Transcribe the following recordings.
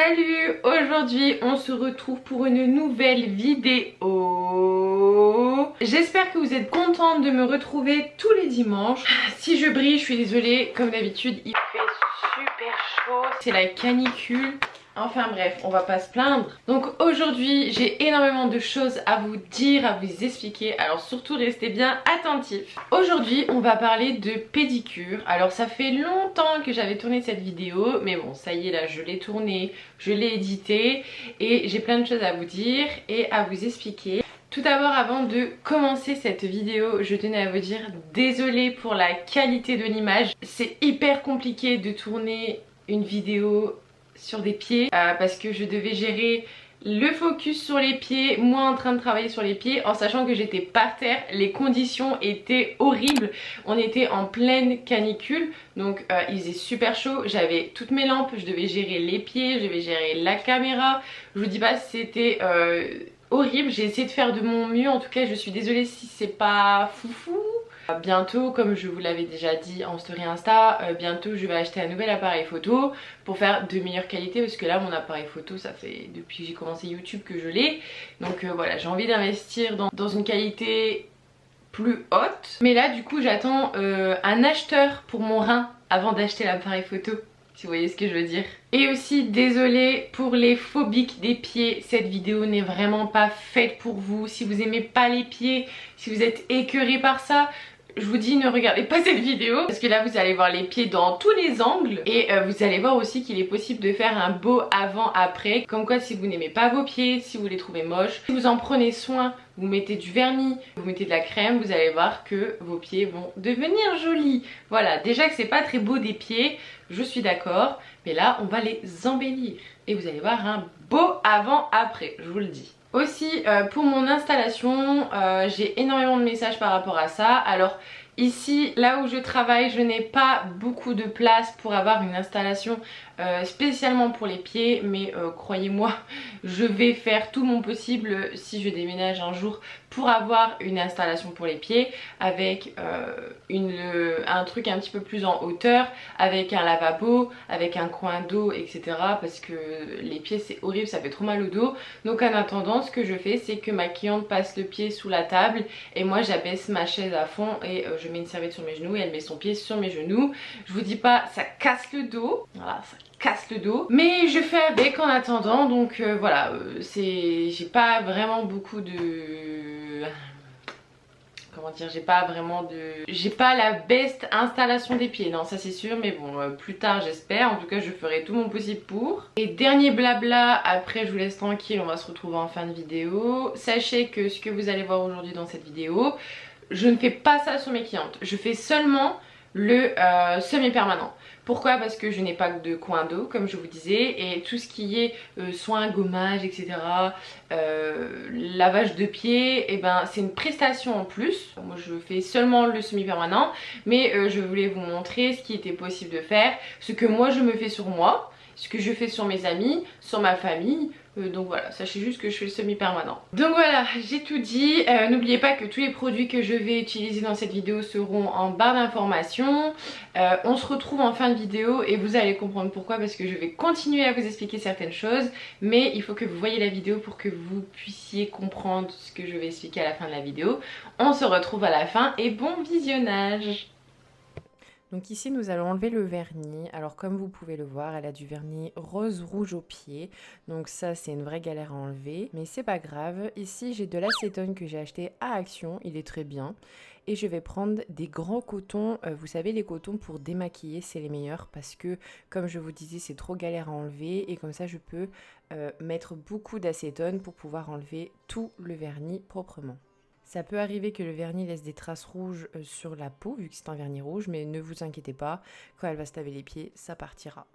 Salut! Aujourd'hui on se retrouve pour une nouvelle vidéo. J'espère que vous êtes contente de me retrouver tous les dimanches. Si je brille, je suis désolée, comme d'habitude il fait super chaud, c'est la canicule. Enfin bref, on va pas se plaindre. Donc aujourd'hui j'ai énormément de choses à vous dire, à vous expliquer. Alors surtout restez bien attentifs. Aujourd'hui on va parler de pédicure. Alors ça fait longtemps que j'avais tourné cette vidéo, mais bon ça y est là je l'ai tournée, je l'ai éditée et j'ai plein de choses à vous dire et à vous expliquer. Tout d'abord, avant de commencer cette vidéo, je tenais à vous dire désolée pour la qualité de l'image. C'est hyper compliqué de tourner une vidéo sur des pieds parce que je devais gérer le focus sur les pieds, moi en train de travailler sur les pieds en sachant que j'étais par terre. Les conditions étaient horribles, on était en pleine canicule donc il faisait super chaud, j'avais toutes mes lampes, je devais gérer les pieds, je devais gérer la caméra. Je vous dis pas, c'était horrible. J'ai essayé de faire de mon mieux, en tout cas je suis désolée si c'est pas foufou. Bientôt, comme je vous l'avais déjà dit en story Insta, bientôt je vais acheter un nouvel appareil photo pour faire de meilleure qualité parce que là mon appareil photo ça fait depuis que j'ai commencé YouTube que je l'ai. Donc voilà, j'ai envie d'investir dans une qualité plus haute. Mais là du coup j'attends un acheteur pour mon rein avant d'acheter l'appareil photo. Si vous voyez ce que je veux dire. Et aussi désolée pour les phobiques des pieds, cette vidéo n'est vraiment pas faite pour vous. Si vous aimez pas les pieds, si vous êtes écœuré par ça, je vous dis ne regardez pas cette vidéo parce que là vous allez voir les pieds dans tous les angles et vous allez voir aussi qu'il est possible de faire un beau avant-après. Comme quoi si vous n'aimez pas vos pieds, si vous les trouvez moches, si vous en prenez soin, vous mettez du vernis, vous mettez de la crème, vous allez voir que vos pieds vont devenir jolis. Voilà, déjà que c'est pas très beau des pieds, je suis d'accord, mais là on va les embellir et vous allez voir un beau avant-après, je vous le dis. Aussi pour mon installation, j'ai énormément de messages par rapport à ça. Alors ici, là où je travaille, je n'ai pas beaucoup de place pour avoir une installation spécialement pour les pieds, mais croyez-moi, je vais faire tout mon possible si je déménage un jour pour avoir une installation pour les pieds avec un truc un petit peu plus en hauteur, avec un lavabo, avec un coin d'eau, etc. parce que les pieds c'est horrible, ça fait trop mal au dos. Donc en attendant, ce que je fais c'est que ma cliente passe le pied sous la table et moi j'abaisse ma chaise à fond et je mets une serviette sur mes genoux et elle met son pied sur mes genoux. Je vous dis pas, ça casse le dos, voilà, ça casse le dos, mais je fais avec en attendant. Donc voilà, j'ai pas vraiment beaucoup de... Comment dire, j'ai pas la best installation des pieds, non ça c'est sûr, mais bon plus tard j'espère, en tout cas je ferai tout mon possible pour. Et dernier blabla, après je vous laisse tranquille, on va se retrouver en fin de vidéo. Sachez que ce que vous allez voir aujourd'hui dans cette vidéo, je ne fais pas ça sur mes clientes, je fais seulement le semi-permanent. Pourquoi? Parce que je n'ai pas de coin d'eau comme je vous disais, et tout ce qui est soins, gommage, etc. Lavage de pieds, et ben c'est une prestation en plus. Moi je fais seulement le semi-permanent, mais je voulais vous montrer ce qui était possible de faire, ce que moi je me fais sur moi, ce que je fais sur mes amis, sur ma famille. Donc voilà, sachez juste que je fais le semi-permanent. Donc voilà, j'ai tout dit. N'oubliez pas que tous les produits que je vais utiliser dans cette vidéo seront en barre d'informations. On se retrouve en fin de vidéo et vous allez comprendre pourquoi, parce que je vais continuer à vous expliquer certaines choses, mais il faut que vous voyez la vidéo pour que vous puissiez comprendre ce que je vais expliquer à la fin de la vidéo. On se retrouve à la fin et bon visionnage. Donc ici nous allons enlever le vernis. Alors comme vous pouvez le voir, elle a du vernis rose rouge au pied. Donc ça c'est une vraie galère à enlever, mais c'est pas grave. Ici j'ai de l'acétone que j'ai acheté à Action, il est très bien. Et je vais prendre des grands cotons, vous savez les cotons pour démaquiller c'est les meilleurs parce que comme je vous disais c'est trop galère à enlever et comme ça je peux mettre beaucoup d'acétone pour pouvoir enlever tout le vernis proprement. Ça peut arriver que le vernis laisse des traces rouges sur la peau, vu que c'est un vernis rouge, mais ne vous inquiétez pas, quand elle va se laver les pieds, ça partira.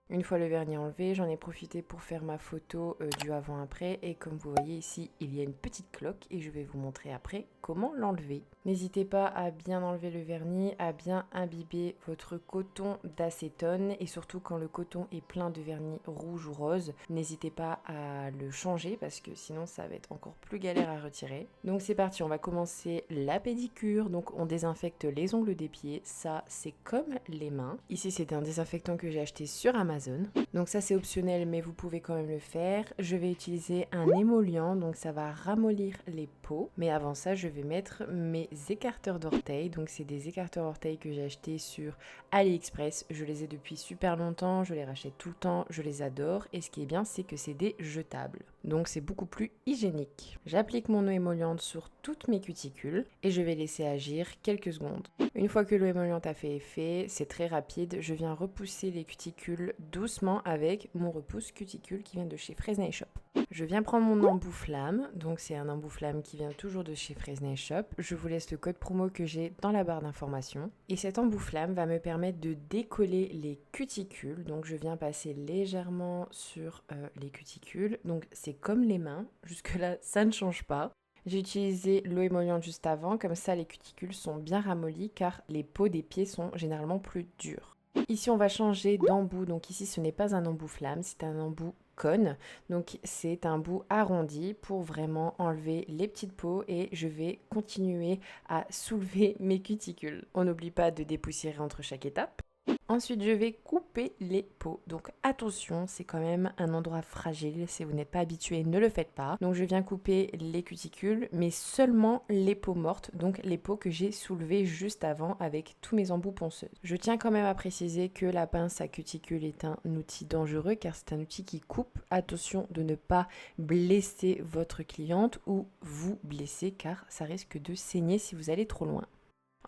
Une fois le vernis enlevé, j'en ai profité pour faire ma photo du avant-après et comme vous voyez ici, il y a une petite cloque et je vais vous montrer après comment l'enlever. N'hésitez pas à bien enlever le vernis, à bien imbiber votre coton d'acétone et surtout quand le coton est plein de vernis rouge ou rose, n'hésitez pas à le changer parce que sinon ça va être encore plus galère à retirer. Donc c'est parti, on va commencer la pédicure. Donc on désinfecte les ongles des pieds, ça c'est comme les mains. Ici c'est un désinfectant que j'ai acheté sur Amazon. Amazon. Donc ça c'est optionnel mais vous pouvez quand même le faire. Je vais utiliser un émollient, donc ça va ramollir les peaux. Mais avant ça je vais mettre mes écarteurs d'orteils. Donc c'est des écarteurs d'orteils que j'ai achetés sur AliExpress. Je les ai depuis super longtemps, je les rachète tout le temps, je les adore. Et ce qui est bien c'est que c'est des jetables. Donc c'est beaucoup plus hygiénique. J'applique mon eau émolliente sur toutes mes cuticules et je vais laisser agir quelques secondes. Une fois que l'eau émolliente a fait effet, c'est très rapide, je viens repousser les cuticules doucement avec mon repousse cuticule qui vient de chez Fresnay Shop. Je viens prendre mon embout flamme, donc c'est un embout flamme qui vient toujours de chez Fresnay Shop. Je vous laisse le code promo que j'ai dans la barre d'informations. Et cet embout flamme va me permettre de décoller les cuticules, donc je viens passer légèrement sur les cuticules, donc c'est comme les mains, jusque là ça ne change pas. J'ai utilisé l'eau émolliente juste avant, comme ça les cuticules sont bien ramollies car les peaux des pieds sont généralement plus dures. Ici on va changer d'embout, donc ici ce n'est pas un embout flamme, c'est un embout cône. Donc c'est un bout arrondi pour vraiment enlever les petites peaux et je vais continuer à soulever mes cuticules. On n'oublie pas de dépoussiérer entre chaque étape. Ensuite, je vais couper les peaux. Donc attention, c'est quand même un endroit fragile. Si vous n'êtes pas habitué, ne le faites pas. Donc je viens couper les cuticules, mais seulement les peaux mortes, donc les peaux que j'ai soulevées juste avant avec tous mes embouts ponceuses. Je tiens quand même à préciser que la pince à cuticule est un outil dangereux car c'est un outil qui coupe. Attention de ne pas blesser votre cliente ou vous blesser car ça risque de saigner si vous allez trop loin.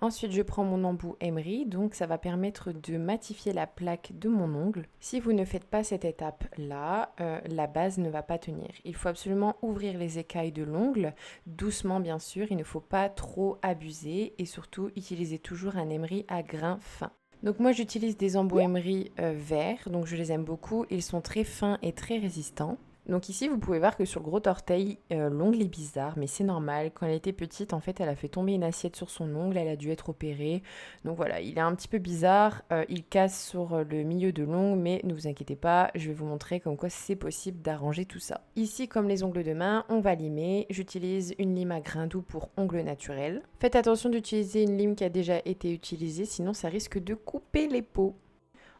Ensuite, je prends mon embout emery, donc ça va permettre de matifier la plaque de mon ongle. Si vous ne faites pas cette étape-là, la base ne va pas tenir. Il faut absolument ouvrir les écailles de l'ongle, doucement bien sûr, il ne faut pas trop abuser et surtout utiliser toujours un emery à grain fin. Donc moi j'utilise des embouts emery verts, donc je les aime beaucoup, ils sont très fins et très résistants. Donc ici, vous pouvez voir que sur le gros orteil, l'ongle est bizarre, mais c'est normal. Quand elle était petite, en fait, elle a fait tomber une assiette sur son ongle, elle a dû être opérée. Donc voilà, il est un petit peu bizarre, il casse sur le milieu de l'ongle, mais ne vous inquiétez pas, je vais vous montrer comme quoi c'est possible d'arranger tout ça. Ici, comme les ongles de main, on va limer. J'utilise une lime à grain doux pour ongles naturels. Faites attention d'utiliser une lime qui a déjà été utilisée, sinon ça risque de couper les peaux.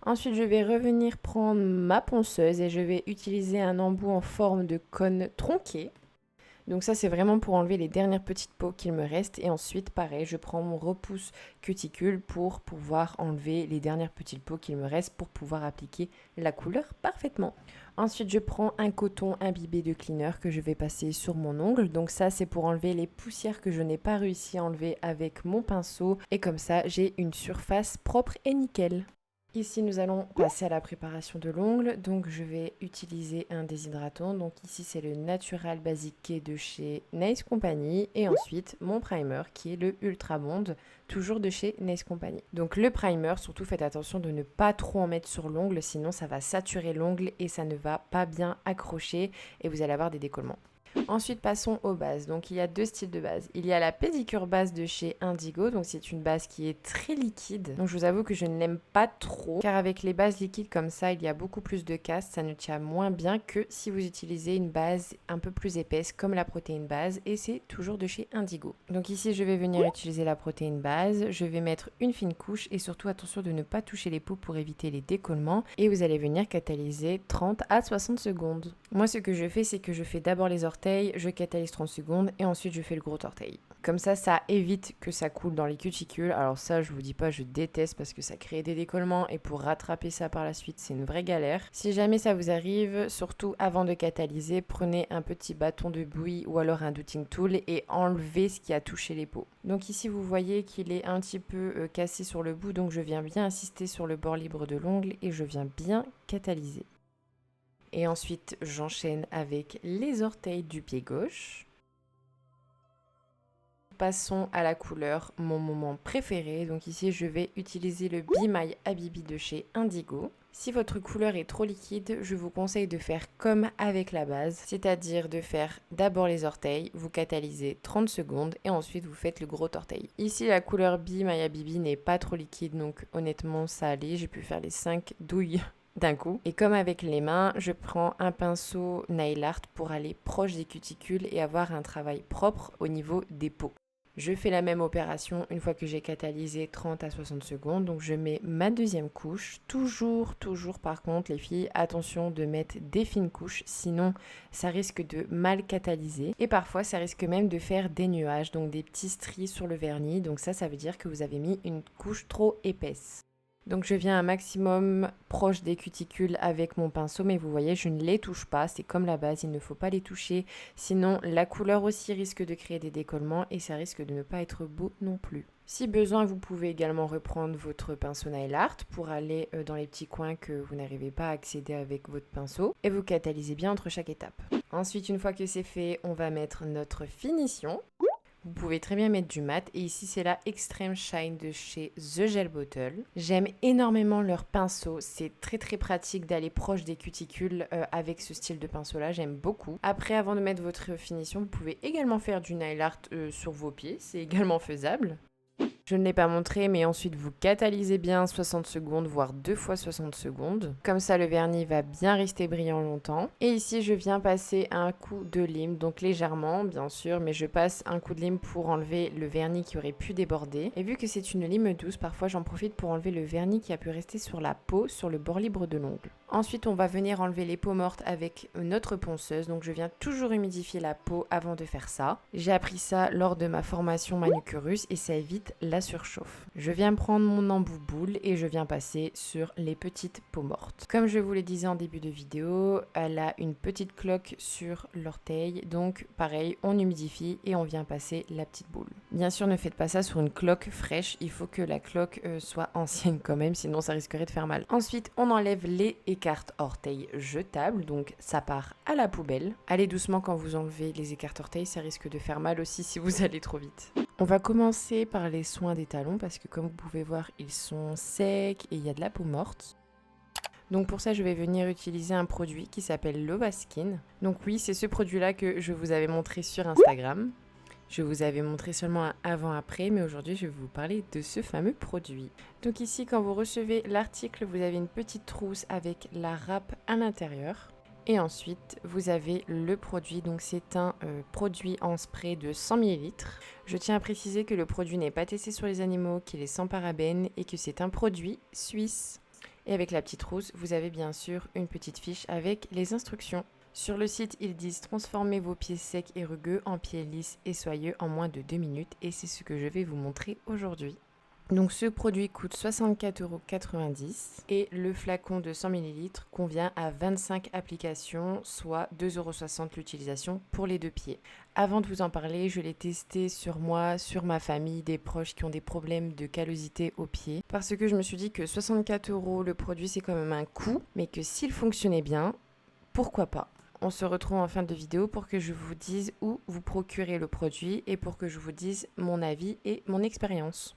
Ensuite, je vais revenir prendre ma ponceuse et je vais utiliser un embout en forme de cône tronqué. Donc ça, c'est vraiment pour enlever les dernières petites peaux qu'il me reste. Et ensuite, pareil, je prends mon repousse cuticule pour pouvoir enlever les dernières petites peaux qu'il me reste pour pouvoir appliquer la couleur parfaitement. Ensuite, je prends un coton imbibé de cleaner que je vais passer sur mon ongle. Donc ça, c'est pour enlever les poussières que je n'ai pas réussi à enlever avec mon pinceau. Et comme ça, j'ai une surface propre et nickel. Ici, nous allons passer à la préparation de l'ongle. Donc, je vais utiliser un déshydratant. Donc, ici, c'est le Natural Basic K de chez Nails Company. Et ensuite, mon primer qui est le Ultra Bond, toujours de chez Nails Company. Donc, le primer, surtout, faites attention de ne pas trop en mettre sur l'ongle. Sinon, ça va saturer l'ongle et ça ne va pas bien accrocher. Et vous allez avoir des décollements. Ensuite, passons aux bases. Donc, il y a deux styles de base. Il y a la pédicure base de chez Indigo. Donc, c'est une base qui est très liquide. Donc, je vous avoue que je ne l'aime pas trop. Car avec les bases liquides comme ça, il y a beaucoup plus de casse. Ça ne tient moins bien que si vous utilisez une base un peu plus épaisse comme la protéine base. Et c'est toujours de chez Indigo. Donc, ici, je vais venir utiliser la protéine base. Je vais mettre une fine couche. Et surtout, attention de ne pas toucher les peaux pour éviter les décollements. Et vous allez venir catalyser 30 à 60 secondes. Moi, ce que je fais, c'est que je fais d'abord les orteils. Je catalyse 30 secondes et ensuite je fais le gros orteil. Comme ça évite que ça coule dans les cuticules. Alors ça, je vous dis pas, je déteste parce que ça crée des décollements et pour rattraper ça par la suite, c'est une vraie galère. Si jamais ça vous arrive, surtout avant de catalyser, prenez un petit bâton de bouille ou alors un douting tool et enlevez ce qui a touché les peaux. Donc ici, vous voyez qu'il est un petit peu cassé sur le bout, donc je viens bien insister sur le bord libre de l'ongle et je viens bien catalyser. Et ensuite, j'enchaîne avec les orteils du pied gauche. Passons à la couleur, mon moment préféré. Donc ici, je vais utiliser le Be My Habibi de chez Indigo. Si votre couleur est trop liquide, je vous conseille de faire comme avec la base, c'est-à-dire de faire d'abord les orteils, vous catalysez 30 secondes et ensuite vous faites le gros orteil. Ici, la couleur Be My Habibi n'est pas trop liquide, donc honnêtement, ça allait. J'ai pu faire les 5 douilles d'un coup. Et comme avec les mains, je prends un pinceau nail art pour aller proche des cuticules et avoir un travail propre au niveau des peaux. Je fais la même opération une fois que j'ai catalysé 30 à 60 secondes. Donc je mets ma deuxième couche. Toujours par contre les filles, attention de mettre des fines couches, sinon ça risque de mal catalyser. Et parfois ça risque même de faire des nuages, donc des petits stries sur le vernis. Donc ça veut dire que vous avez mis une couche trop épaisse. Donc je viens un maximum proche des cuticules avec mon pinceau, mais vous voyez, je ne les touche pas, c'est comme la base, il ne faut pas les toucher, sinon la couleur aussi risque de créer des décollements et ça risque de ne pas être beau non plus. Si besoin, vous pouvez également reprendre votre pinceau nail art pour aller dans les petits coins que vous n'arrivez pas à accéder avec votre pinceau et vous catalysez bien entre chaque étape. Ensuite, une fois que c'est fait, on va mettre notre finition. Vous pouvez très bien mettre du mat et ici c'est la Extreme Shine de chez The Gel Bottle. J'aime énormément leur pinceau, c'est très pratique d'aller proche des cuticules avec ce style de pinceau là, j'aime beaucoup. Après, avant de mettre votre finition, vous pouvez également faire du nail art sur vos pieds, c'est également faisable. Je ne l'ai pas montré, mais ensuite vous catalysez bien 60 secondes, voire 2 fois 60 secondes. Comme ça, le vernis va bien rester brillant longtemps. Et ici, je viens passer un coup de lime, donc légèrement, bien sûr, mais je passe un coup de lime pour enlever le vernis qui aurait pu déborder. Et vu que c'est une lime douce, parfois j'en profite pour enlever le vernis qui a pu rester sur la peau, sur le bord libre de l'ongle. Ensuite, on va venir enlever les peaux mortes avec notre ponceuse. Donc, je viens toujours humidifier la peau avant de faire ça. J'ai appris ça lors de ma formation manucurus et ça évite la surchauffe. Je viens prendre mon embout boule et je viens passer sur les petites peaux mortes. Comme je vous le disais en début de vidéo, elle a une petite cloque sur l'orteil. Donc, pareil, on humidifie et on vient passer la petite boule. Bien sûr, ne faites pas ça sur une cloque fraîche. Il faut que la cloque soit ancienne quand même, sinon ça risquerait de faire mal. Ensuite, on enlève les écartes orteils jetables, donc ça part à la poubelle. Allez doucement quand vous enlevez les écartes orteils, ça risque de faire mal aussi si vous allez trop vite. On va commencer par les soins des talons parce que comme vous pouvez voir, ils sont secs et il y a de la peau morte. Donc pour ça, je vais venir utiliser un produit qui s'appelle Lovaskin. Donc oui, c'est ce produit-là que je vous avais montré sur Instagram. Je vous avais montré seulement un avant-après, mais aujourd'hui, je vais vous parler de ce fameux produit. Donc ici, quand vous recevez l'article, vous avez une petite trousse avec la râpe à l'intérieur. Et ensuite, vous avez le produit. Donc c'est un produit en spray de 100 ml. Je tiens à préciser que le produit n'est pas testé sur les animaux, qu'il est sans parabènes et que c'est un produit suisse. Et avec la petite trousse, vous avez bien sûr une petite fiche avec les instructions. Sur le site, ils disent transformez vos pieds secs et rugueux en pieds lisses et soyeux en moins de 2 minutes et c'est ce que je vais vous montrer aujourd'hui. Donc ce produit coûte 64,90 € et le flacon de 100 ml convient à 25 applications, soit 2,60 € l'utilisation pour les deux pieds. Avant de vous en parler, je l'ai testé sur moi, sur ma famille, des proches qui ont des problèmes de callosité aux pieds parce que je me suis dit que 64 € le produit c'est quand même un coût, mais que s'il fonctionnait bien, pourquoi pas. On se retrouve en fin de vidéo pour que je vous dise où vous procurez le produit et pour que je vous dise mon avis et mon expérience.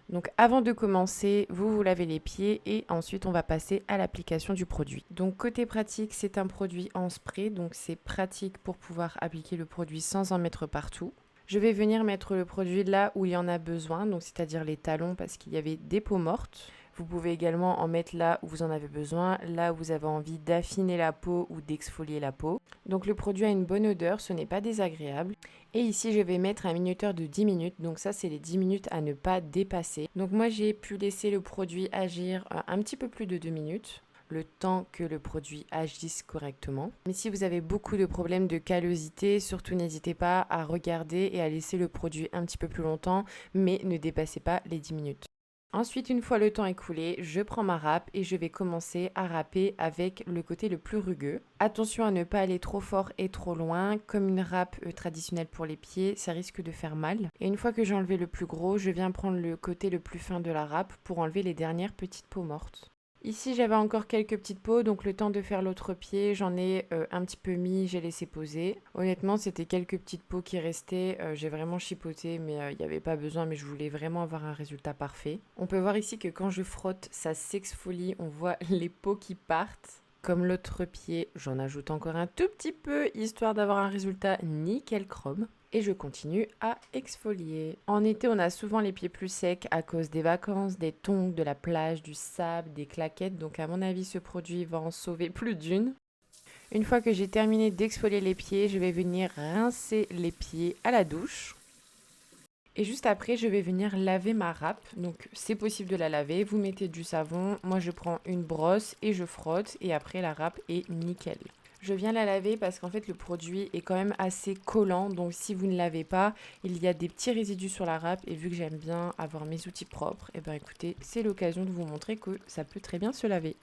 Donc avant de commencer, vous lavez les pieds et ensuite on va passer à l'application du produit. Donc côté pratique, c'est un produit en spray, donc c'est pratique pour pouvoir appliquer le produit sans en mettre partout. Je vais venir mettre le produit là où il y en a besoin, donc c'est-à-dire les talons parce qu'il y avait des peaux mortes. Vous pouvez également en mettre là où vous en avez besoin, là où vous avez envie d'affiner la peau ou d'exfolier la peau. Donc le produit a une bonne odeur, ce n'est pas désagréable. Et ici, je vais mettre un minuteur de 10 minutes. Donc ça, c'est les 10 minutes à ne pas dépasser. Donc moi, j'ai pu laisser le produit agir un petit peu plus de 2 minutes. Le temps que le produit agisse correctement. Mais si vous avez beaucoup de problèmes de callosité, surtout n'hésitez pas à regarder et à laisser le produit un petit peu plus longtemps, mais ne dépassez pas les 10 minutes. Ensuite, une fois le temps écoulé, je prends ma râpe et je vais commencer à râper avec le côté le plus rugueux. Attention à ne pas aller trop fort et trop loin. Comme une râpe traditionnelle pour les pieds, ça risque de faire mal. Et une fois que j'ai enlevé le plus gros, je viens prendre le côté le plus fin de la râpe pour enlever les dernières petites peaux mortes. Ici, j'avais encore quelques petites peaux, donc le temps de faire l'autre pied, j'en ai un petit peu mis, j'ai laissé poser. Honnêtement, c'était quelques petites peaux qui restaient, j'ai vraiment chipoté, mais il n'y avait pas besoin, mais je voulais vraiment avoir un résultat parfait. On peut voir ici que quand je frotte, ça s'exfolie, on voit les peaux qui partent. Comme l'autre pied, j'en ajoute encore un tout petit peu, histoire d'avoir un résultat nickel chrome. Et je continue à exfolier. En été, on a souvent les pieds plus secs à cause des vacances, des tongs, de la plage, du sable, des claquettes. Donc à mon avis, ce produit va en sauver plus d'une. Une fois que j'ai terminé d'exfolier les pieds, je vais venir rincer les pieds à la douche. Et juste après, je vais venir laver ma râpe. Donc c'est possible de la laver. Vous mettez du savon. Moi, je prends une brosse et je frotte. Et après, la râpe est nickel. Je viens la laver parce qu'en fait, le produit est quand même assez collant. Donc si vous ne lavez pas, il y a des petits résidus sur la râpe. Et vu que j'aime bien avoir mes outils propres, et ben écoutez, c'est l'occasion de vous montrer que ça peut très bien se laver.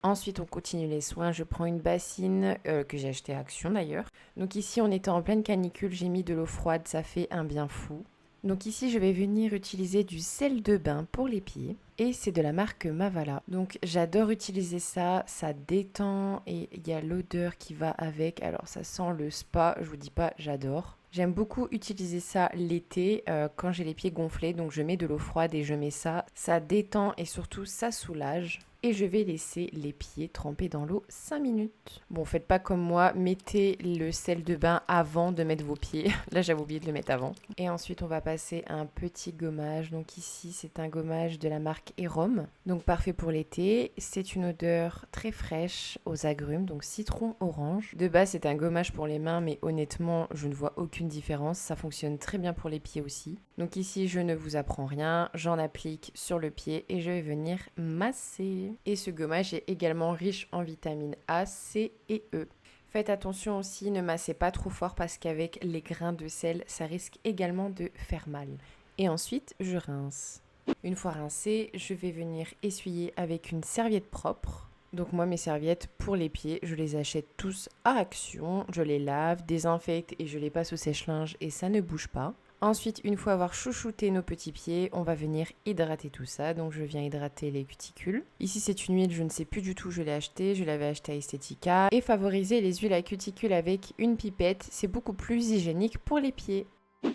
Ensuite, on continue les soins. Je prends une bassine que j'ai achetée à Action d'ailleurs. Donc ici, on était en pleine canicule, j'ai mis de l'eau froide, ça fait un bien fou. Donc ici, je vais venir utiliser du sel de bain pour les pieds. Et c'est de la marque Mavala. Donc j'adore utiliser ça, ça détend et il y a l'odeur qui va avec. Alors ça sent le spa, je vous dis pas, j'adore. J'aime beaucoup utiliser ça l'été quand j'ai les pieds gonflés. Donc je mets de l'eau froide et je mets ça. Ça détend et surtout ça soulage. Et je vais laisser les pieds trempés dans l'eau 5 minutes. Bon, faites pas comme moi, mettez le sel de bain avant de mettre vos pieds. Là, j'avais oublié de le mettre avant. Et ensuite, on va passer à un petit gommage. Donc ici, c'est un gommage de la marque Erom. Donc parfait pour l'été. C'est une odeur très fraîche aux agrumes, donc citron orange. De base, c'est un gommage pour les mains, mais honnêtement, je ne vois aucune différence. Ça fonctionne très bien pour les pieds aussi. Donc ici, je ne vous apprends rien. J'en applique sur le pied et je vais venir masser. Et ce gommage est également riche en vitamines A, C et E. Faites attention aussi, ne massez pas trop fort parce qu'avec les grains de sel, ça risque également de faire mal. Et ensuite, je rince. Une fois rincé, je vais venir essuyer avec une serviette propre. Donc moi, mes serviettes pour les pieds, je les achète tous à Action. Je les lave, désinfecte et je les passe au sèche-linge et ça ne bouge pas. Ensuite, une fois avoir chouchouté nos petits pieds, on va venir hydrater tout ça. Donc je viens hydrater les cuticules. Ici, c'est une huile, je ne sais plus du tout où je l'ai achetée. Je l'avais achetée à Estetica. Et favoriser les huiles à cuticule avec une pipette, c'est beaucoup plus hygiénique pour les pieds.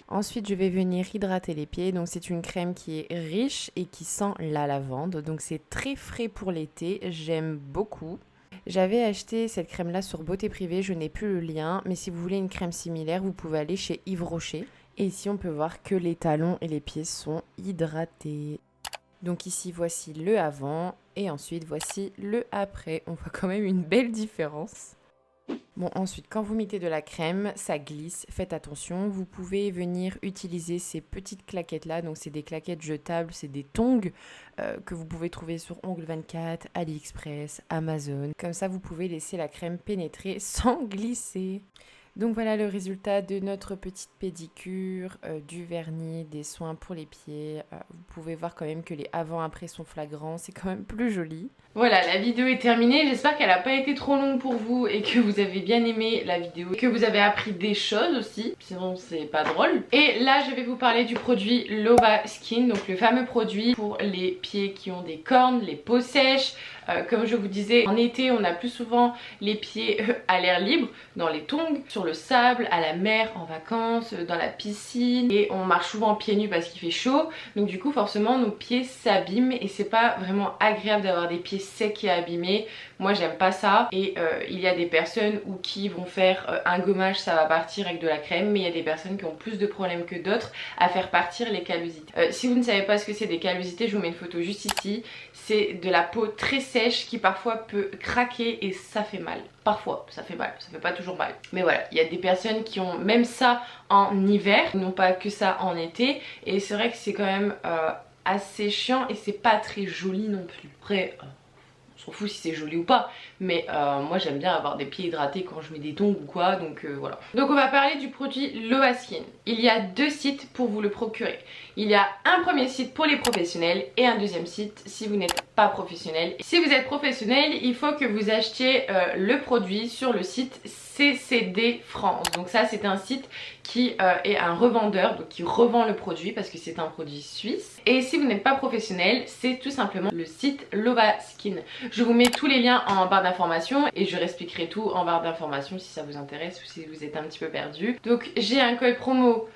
Ensuite, je vais venir hydrater les pieds. Donc c'est une crème qui est riche et qui sent la lavande. Donc c'est très frais pour l'été. J'aime beaucoup. J'avais acheté cette crème-là sur Beauté Privée. Je n'ai plus le lien. Mais si vous voulez une crème similaire, vous pouvez aller chez Yves Rocher. Et ici, on peut voir que les talons et les pieds sont hydratés. Donc ici, voici le avant et ensuite, voici le après. On voit quand même une belle différence. Bon, ensuite, quand vous mettez de la crème, ça glisse. Faites attention. Vous pouvez venir utiliser ces petites claquettes-là. Donc, c'est des claquettes jetables, c'est des tongs que vous pouvez trouver sur Ongle 24, AliExpress, Amazon. Comme ça, vous pouvez laisser la crème pénétrer sans glisser. Donc voilà le résultat de notre petite pédicure, du vernis, des soins pour les pieds. Vous pouvez voir quand même que les avant-après sont flagrants, c'est quand même plus joli. Voilà, la vidéo est terminée. J'espère qu'elle n'a pas été trop longue pour vous et que vous avez bien aimé la vidéo. Et que vous avez appris des choses aussi, sinon c'est pas drôle. Et là, je vais vous parler du produit Lova Skin, donc le fameux produit pour les pieds qui ont des cornes, les peaux sèches. Comme je vous disais, en été, on a plus souvent les pieds à l'air libre, dans les tongs, sur le sable, à la mer, en vacances, dans la piscine. Et on marche souvent pieds nus parce qu'il fait chaud. Donc du coup, forcément, nos pieds s'abîment et c'est pas vraiment agréable d'avoir des pieds secs et abîmés. Moi, j'aime pas ça. Et il y a des personnes qui vont faire un gommage, ça va partir avec de la crème. Mais il y a des personnes qui ont plus de problèmes que d'autres à faire partir les callosités. Si vous ne savez pas ce que c'est des callosités, je vous mets une photo juste ici. C'est de la peau très sèche qui parfois peut craquer et ça fait mal. Parfois ça fait mal, ça fait pas toujours mal. Mais voilà, il y a des personnes qui ont même ça en hiver, non pas que ça en été. Et c'est vrai que c'est quand même assez chiant et c'est pas très joli non plus. Après, on s'en fout si c'est joli ou pas, mais moi j'aime bien avoir des pieds hydratés quand je mets des tongs ou quoi, donc voilà. Donc on va parler du produit Lova Skin. Il y a 2 sites pour vous le procurer. Il y a un premier site pour les professionnels et un deuxième site si vous n'êtes pas professionnel. Si vous êtes professionnel, il faut que vous achetiez le produit sur le site CCD France. Donc ça c'est un site qui est un revendeur, donc qui revend le produit parce que c'est un produit suisse. Et si vous n'êtes pas professionnel, c'est tout simplement le site Lova Skin. Je vous mets tous les liens en barre d'informations et je réexpliquerai tout en barre d'informations si ça vous intéresse ou si vous êtes un petit peu perdu. Donc j'ai un code promo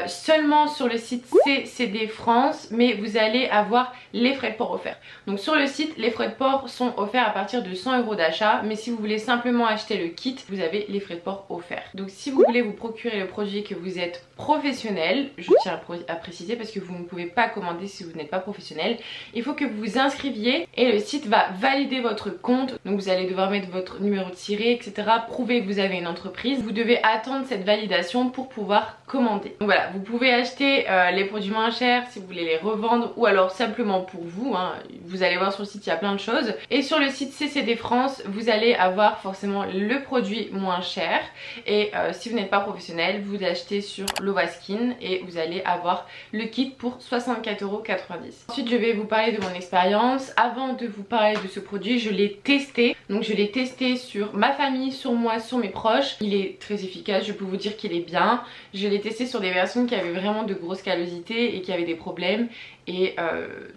seulement sur le site CCD France, mais vous allez avoir les frais de port offerts. Donc sur le site, les frais de port sont offerts à partir de 100 € d'achat, mais si vous voulez simplement acheter le kit, vous avez les frais de port offerts. Donc si vous voulez vous procurer le produit et que vous êtes professionnel, je tiens à préciser parce que vous ne pouvez pas commander si vous n'êtes pas professionnel, il faut que vous vous inscriviez et le site va valider votre compte. Donc vous allez devoir mettre votre numéro de tiré, etc. Prouver que vous avez une entreprise. Vous devez attendre cette validation pour pouvoir commander. Donc voilà, vous pouvez acheter les produits moins chers si vous voulez les revendre ou alors simplement pour vous, hein. Vous allez voir sur le site, il y a plein de choses. Et sur le site CCD France, vous allez avoir forcément le produit moins cher. Et si vous n'êtes pas professionnel, vous achetez sur Lovaskin et vous allez avoir le kit pour 64,90 €. Ensuite, je vais vous parler de mon expérience. Avant de vous parler de ce produit, je l'ai testé. Donc je l'ai testé sur ma famille, sur moi, sur mes proches. Il est très efficace, je peux vous dire qu'il est bien. Je l'ai testé sur des personnes qui avaient vraiment de grosses callosités et qui avaient des problèmes. Et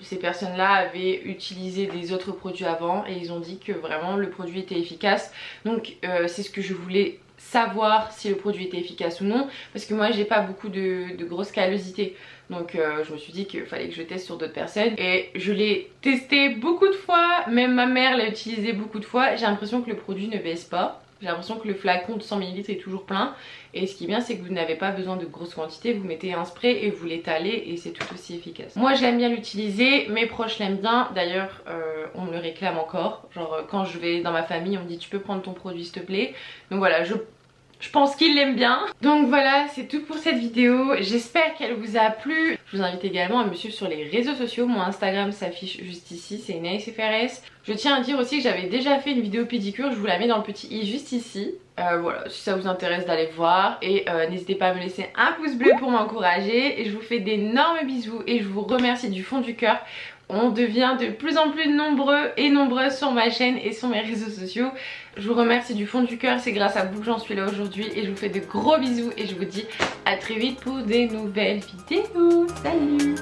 ces personnes-là avaient utilisé des autres produits avant et ils ont dit que vraiment le produit était efficace. Donc c'est ce que je voulais savoir, si le produit était efficace ou non, parce que moi j'ai pas beaucoup de grosses callosités. Donc je me suis dit qu'il fallait que je teste sur d'autres personnes et je l'ai testé beaucoup de fois, même ma mère l'a utilisé beaucoup de fois. J'ai l'impression que le produit ne baisse pas. J'ai l'impression que le flacon de 100 ml est toujours plein. Et ce qui est bien, c'est que vous n'avez pas besoin de grosses quantités. Vous mettez un spray et vous l'étalez et c'est tout aussi efficace. Moi, j'aime bien l'utiliser. Mes proches l'aiment bien. D'ailleurs, on me le réclame encore. Genre, quand je vais dans ma famille, on me dit tu peux prendre ton produit s'il te plaît. Donc voilà, je pense qu'ils l'aiment bien. Donc voilà, c'est tout pour cette vidéo. J'espère qu'elle vous a plu. Je vous invite également à me suivre sur les réseaux sociaux. Mon Instagram s'affiche juste ici, c'est InaisFRS. Je tiens à dire aussi que j'avais déjà fait une vidéo pédicure. Je vous la mets dans le petit i juste ici. Voilà, si ça vous intéresse d'aller voir. Et n'hésitez pas à me laisser un pouce bleu pour m'encourager. Et je vous fais d'énormes bisous et je vous remercie du fond du cœur. On devient de plus en plus nombreux et nombreuses sur ma chaîne et sur mes réseaux sociaux. Je vous remercie du fond du cœur, c'est grâce à vous que j'en suis là aujourd'hui. Et je vous fais de gros bisous et je vous dis à très vite pour des nouvelles vidéos. Salut!